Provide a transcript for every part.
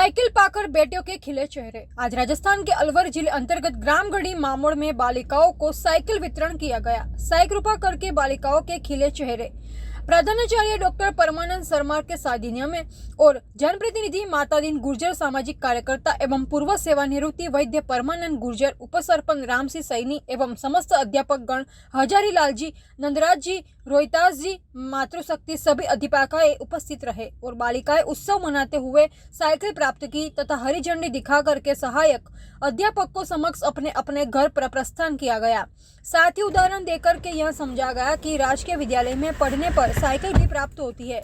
Cycle पाकर बेटियों के खिले चेहरे। आज राजस्थान के अलवर जिले अंतर्गत ग्रामगढ़ी मामोड़ में बालिकाओं को साइकिल वितरण किया गया। साइकिल कृपा करके बालिकाओं के खिले चेहरे। प्रधानाचार्य डॉक्टर परमानंद शर्मा के सानिध्य में और जनप्रतिनिधि मातादीन गुर्जर, सामाजिक कार्यकर्ता एवं पूर्व सेवानिवृत्ति वैद्य परमानंद गुर्जर, उप सरपंच रामसिंह सैनी एवं समस्त अध्यापक गण, हजारी लाल जी, नंदराज जी, रोहितास जी, मातृशक्ति सभी अध्यापकाएं उपस्थित रहे और बालिकाएं उत्सव मनाते हुए साइकिल प्राप्त की तथा हरी झंडी दिखा करके सहायक अध्यापक को समक्ष अपने अपने घर पर प्रस्थान किया गया। साथ ही उदाहरण देकर के यह समझा गया कि राजकीय विद्यालय में पढ़ने पर साइकिल भी प्राप्त होती है,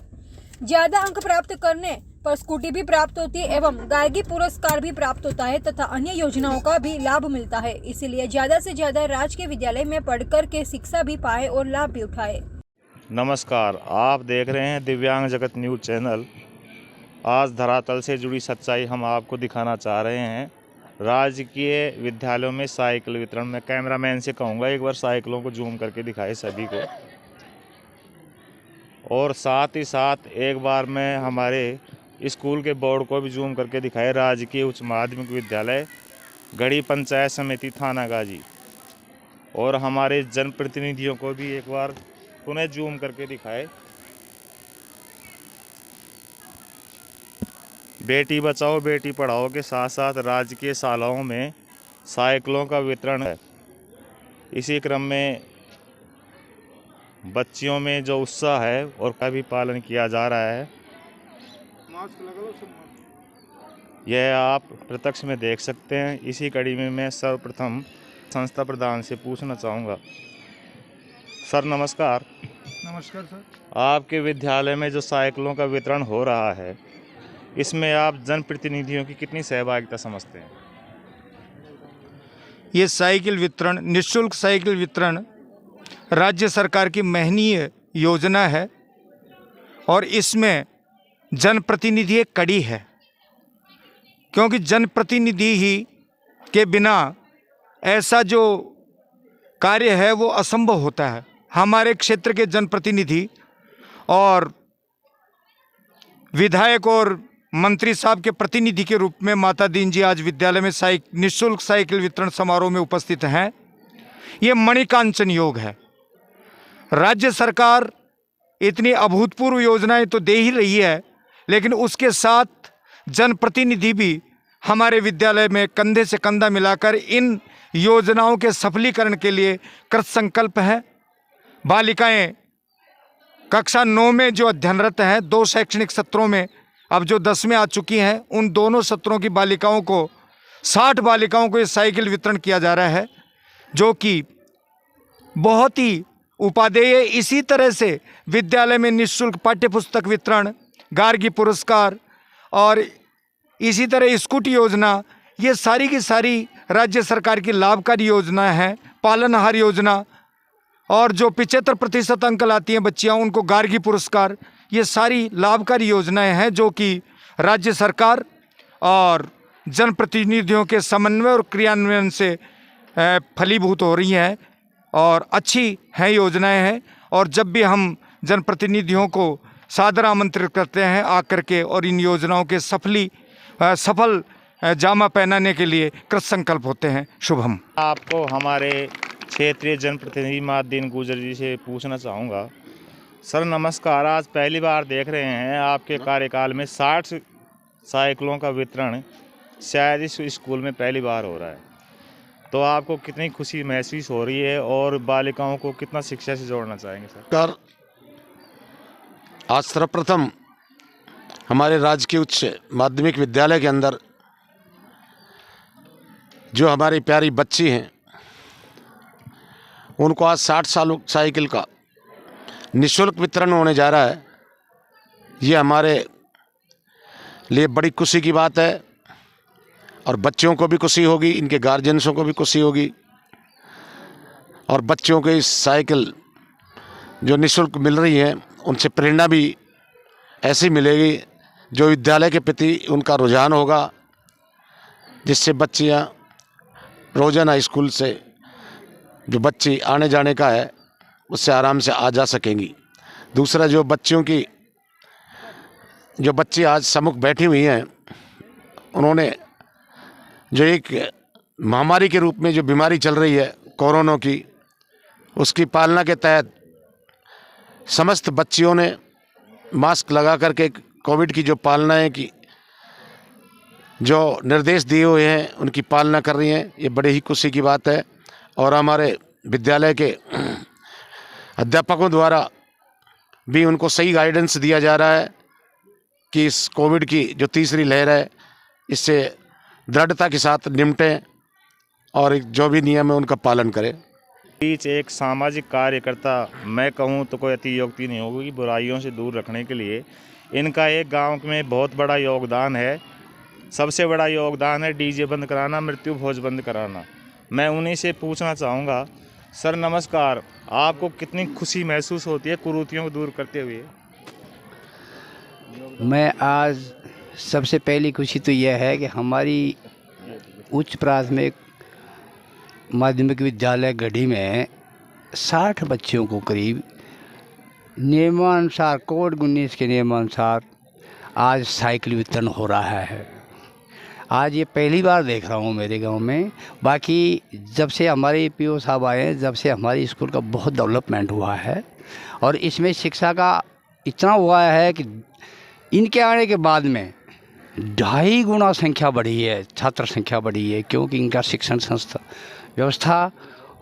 ज्यादा अंक प्राप्त करने पर स्कूटी भी प्राप्त होती है एवं गार्गी पुरस्कार भी प्राप्त होता है तथा अन्य योजनाओं का भी लाभ मिलता है। इसीलिए ज्यादा से ज्यादा राजकीय विद्यालय में पढ़कर के शिक्षा भी पाए और लाभ भी उठाए। नमस्कार, आप देख रहे हैं दिव्यांग जगत न्यूज चैनल। आज धरातल से जुड़ी सच्चाई हम आपको दिखाना चाह रहे हैं। राजकीय विद्यालयों में साइकिल वितरण, मैं कैमरामैन से कहूँगा एक बार साइकिलों को जूम करके दिखाए सभी को, और साथ ही साथ एक बार मैं हमारे स्कूल के बोर्ड को भी जूम करके दिखाए। राजकीय उच्च माध्यमिक विद्यालय गढ़ी पंचायत समिति थाना गाजी, और हमारे जनप्रतिनिधियों को भी एक बार पुनः जूम करके दिखाए। बेटी बचाओ बेटी पढ़ाओ के साथ साथ राजकीय शालाओं में साइकिलों का वितरण है। इसी क्रम में बच्चियों में जो उत्साह है और का भी पालन किया जा रहा है, यह आप प्रत्यक्ष में देख सकते हैं। इसी कड़ी में मैं सर्वप्रथम संस्था प्रधान से पूछना चाहूँगा। सर नमस्कार। नमस्कार सर। आपके विद्यालय में जो साइकिलों का वितरण हो रहा है, इसमें आप जनप्रतिनिधियों की कितनी सहभागिता समझते हैं? ये साइकिल वितरण, निःशुल्क साइकिल वितरण राज्य सरकार की महनीय योजना है और इसमें जनप्रतिनिधि एक कड़ी है, क्योंकि जनप्रतिनिधि ही के बिना ऐसा जो कार्य है वो असंभव होता है। हमारे क्षेत्र के जनप्रतिनिधि और विधायक और मंत्री साहब के प्रतिनिधि के रूप में माता दीन जी आज विद्यालय में निःशुल्क साइकिल वितरण समारोह में उपस्थित हैं। ये मणिकांचन योग है। राज्य सरकार इतनी अभूतपूर्व योजनाएं तो दे ही रही है, लेकिन उसके साथ जनप्रतिनिधि भी हमारे विद्यालय में कंधे से कंधा मिलाकर इन योजनाओं के सफलीकरण के लिए कृत संकल्प है। बालिकाएं कक्षा 9 में जो अध्ययनरत हैं, 2 शैक्षणिक सत्रों में अब जो 10 में आ चुकी हैं, उन दोनों सत्रों की बालिकाओं को 60 बालिकाओं को ये साइकिल वितरण किया जा रहा है, जो कि बहुत ही उपादेय है। इसी तरह से विद्यालय में निःशुल्क पाठ्यपुस्तक वितरण, गार्गी पुरस्कार और इसी तरह स्कूटी योजना, ये सारी की सारी राज्य सरकार की लाभकारी योजना है। पालनहार योजना और जो 75% अंक लाती हैं बच्चियाँ, उनको गार्गी पुरस्कार, ये सारी लाभकारी योजनाएं हैं जो कि राज्य सरकार और जनप्रतिनिधियों के समन्वय और क्रियान्वयन से फलीभूत हो रही हैं और अच्छी हैं योजनाएं हैं। और जब भी हम जनप्रतिनिधियों को सादर आमंत्रित करते हैं आकर के और इन योजनाओं के सफल जामा पहनाने के लिए कृत संकल्प होते हैं। शुभम। आपको हमारे क्षेत्रीय जनप्रतिनिधि मातदीन गुर्जर जी से पूछना चाहूँगा। सर नमस्कार, आज पहली बार देख रहे हैं आपके कार्यकाल में 60 साइकिलों का वितरण शायद इस स्कूल में पहली बार हो रहा है, तो आपको कितनी खुशी महसूस हो रही है और बालिकाओं को कितना शिक्षा से जोड़ना चाहेंगे सर? आज सर्वप्रथम हमारे राजकीय उच्च माध्यमिक विद्यालय के अंदर जो हमारी प्यारी बच्ची हैं, उनको आज 60 साइकिल का निःशुल्क वितरण होने जा रहा है। ये हमारे लिए बड़ी खुशी की बात है और बच्चों को भी खुशी होगी, इनके गार्जियंसों को भी खुशी होगी और बच्चों को इस साइकिल जो निःशुल्क मिल रही है उनसे प्रेरणा भी ऐसी मिलेगी जो विद्यालय के प्रति उनका रुझान होगा, जिससे बच्चियां रोजाना स्कूल से जो बच्ची आने जाने का है उससे आराम से आ जा सकेंगी। दूसरा, जो बच्ची आज सम्मुख बैठी हुई हैं, उन्होंने जो एक महामारी के रूप में जो बीमारी चल रही है कोरोना की, उसकी पालना के तहत समस्त बच्चियों ने मास्क लगा करके कोविड की जो पालनाएं की, जो निर्देश दिए हुए हैं उनकी पालना कर रही हैं। ये बड़े ही खुशी की बात है। और हमारे विद्यालय के अध्यापकों द्वारा भी उनको सही गाइडेंस दिया जा रहा है कि इस कोविड की जो तीसरी लहर है इससे दृढ़ता के साथ निपटें और जो भी नियम है उनका पालन करें। बीच एक सामाजिक कार्यकर्ता मैं कहूँ तो कोई अतियोक्ति नहीं होगी, बुराइयों से दूर रखने के लिए इनका एक गांव में बहुत बड़ा योगदान है। सबसे बड़ा योगदान है डीजे बंद कराना, मृत्यु भोज बंद कराना। मैं उन्हीं से पूछना चाहूँगा, सर नमस्कार, आपको कितनी खुशी महसूस होती है कुरीतियों को दूर करते हुए? मैं आज सबसे पहली खुशी तो यह है कि हमारी उच्च प्राथमिक माध्यमिक विद्यालय गढ़ी में 60 बच्चों को करीब नियमानुसार कोविड-19 के नियमानुसार आज साइकिल वितरण हो रहा है। आज ये पहली बार देख रहा हूँ मेरे गांव में। बाकी जब से हमारे पीओ साहब आए हैं, जब से हमारे स्कूल का बहुत डेवलपमेंट हुआ है और इसमें शिक्षा का इतना हुआ है कि इनके आने के बाद में 2.5 गुना संख्या बढ़ी है, छात्र संख्या बढ़ी है, क्योंकि इनका शिक्षण संस्था व्यवस्था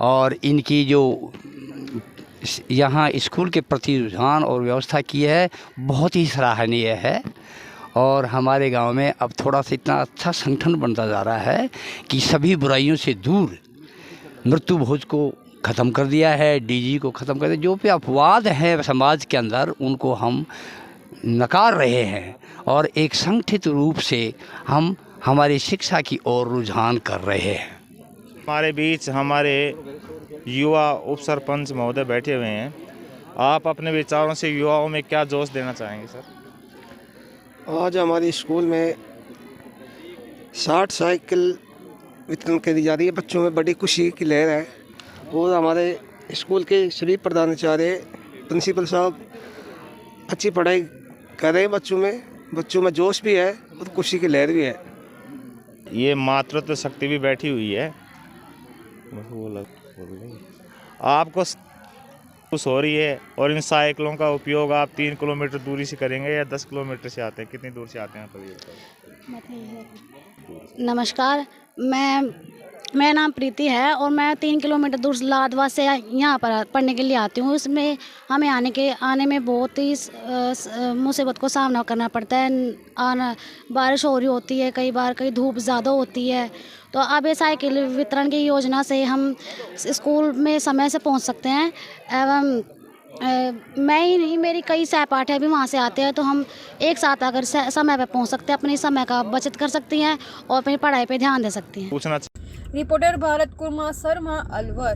और इनकी जो यहाँ स्कूल के प्रति रुझान और व्यवस्था की है बहुत ही सराहनीय है। और हमारे गांव में अब थोड़ा सा इतना अच्छा संगठन बनता जा रहा है कि सभी बुराइयों से दूर मृत्यु भोज को ख़त्म कर दिया है, डीजी को ख़त्म कर दिया। जो भी अपवाद हैं समाज के अंदर उनको हम नकार रहे हैं और एक संगठित रूप से हम हमारी शिक्षा की ओर रुझान कर रहे हैं। हमारे बीच हमारे युवा उप सरपंच महोदय बैठे हुए हैं। आप अपने विचारों से युवाओं में क्या जोश देना चाहेंगे सर? आज हमारे स्कूल में 60 साइकिल वितरण करी जा रही है। बच्चों में बड़ी खुशी की लहर है और हमारे स्कूल के सभी प्रधानाचार्य प्रिंसिपल साहब अच्छी पढ़ाई कर रहे हैं। बच्चों में जोश भी है और खुशी की लहर भी है। ये मातृत्व शक्ति भी बैठी हुई है। आपको खुश हो रही है और इन साइकिलों का उपयोग आप 3 किलोमीटर दूरी से करेंगे या 10 किलोमीटर से आते हैं? कितनी दूर से आते हैं आप? नमस्कार, मेरा नाम प्रीति है और मैं 3 किलोमीटर दूर लाडवा से यहाँ पर पढ़ने के लिए आती हूँ। इसमें हमें आने में बहुत ही मुसीबत को सामना करना पड़ता है। बारिश हो रही होती है, कई धूप ज़्यादा होती है। तो अब ये साइकिल वितरण की योजना से हम स्कूल में समय से पहुँच सकते हैं। एवं मैं ही नहीं, मेरी कई सहपाठी भी वहाँ से आते हैं, तो हम एक साथ अगर समय पर पहुँच सकते हैं, अपने समय का बचत कर सकती हैं और अपनी पढ़ाई पे ध्यान दे सकती हैं। पूछना रिपोर्टर भारत कुर्मा शर्मा, अलवर।